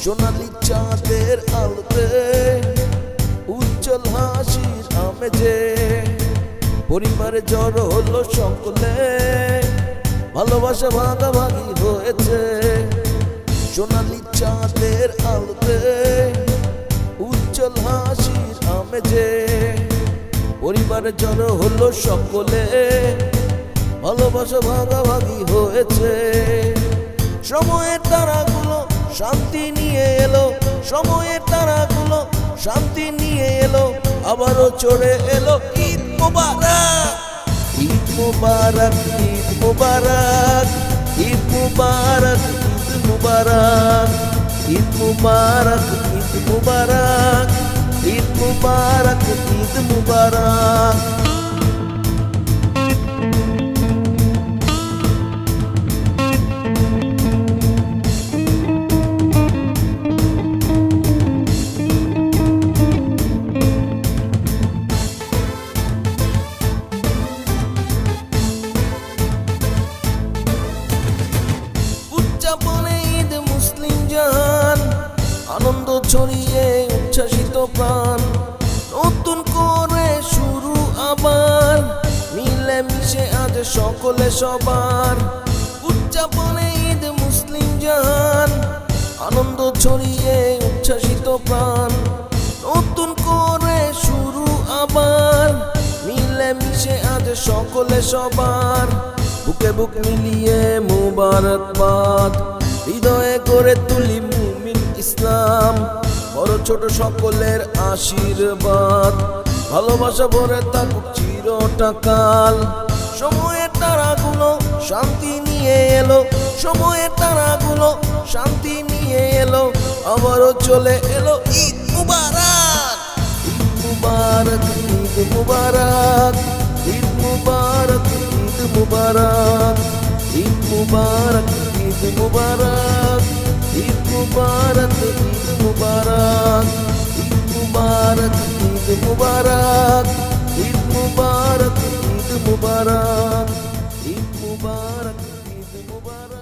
সোনালি চাঁদের আলোতে উজ্জ্বল হাসির আমেজে পরিবারে জড়ো হলো সকলে, ভালোবাসা ভাগাভাগি হয়েছে। সোনালি চাঁদের আলোতে উজ্জ্বল হাসির আমেজে পরিবারে জড়ো হলো সকলে, ভালোবাসা ভাগাভাগি হয়েছে। সময়ের তারাগুলো শান্তি নিয়ে এলো, সময়ের তারাগুলো শান্তি নিয়ে এলো, আবারও চড়ে এলো ঈদ মুবারক। ঈদ মুবারক, ঈদ মুবারক, ঈদ মুবারক, ঈদ মুবারক, ঈদ মুবারক, ঈদ মুবারক, ঈদ মুবারক, ঈদ মুবারক। উদযাপনে ঈদ মুসলিম জাহান, আনন্দ ছড়িয়ে উচ্ছ্বাসিত প্রাণ, নতুন করে শুরু আবার, মিলে মিশে আজ সকলে সবার। উদযাপনে ঈদ মুসলিম জাহান, আনন্দ ছড়িয়ে উচ্ছ্বাসিত প্রাণ, নতুন করে শুরু আবার, মিলে মিশে আজ সকলে সবার। বুকে বুক মিলিয়ে মুবারকবাদ, হৃদয়ে করে তুলি মুমিন ইসলাম, বড় ছোট সকলের আশীর্বাদ, ভালোবাসা ভরে থাকুক চিরটাকাল। সময়ের তারাগুলো শান্তি নিয়ে এলো, সময়ের তারাগুলো শান্তি নিয়ে এলো, আবারও চলে এলো ঈদ মুবারক। ঈদ মুবারক, ঈদ মুবারক, ঈদ মুবারক, ঈদ মুবারক, ঈদ মুবারক, ঈদ মুবারক, ঈদ মুবারক, ঈদ মুবারক, ঈদ মুবারক, ঈদ মুবারক, ঈদ মুবারক, ঈদ মুবারক, ঈদ মুবারক, ঈদ মুবারক।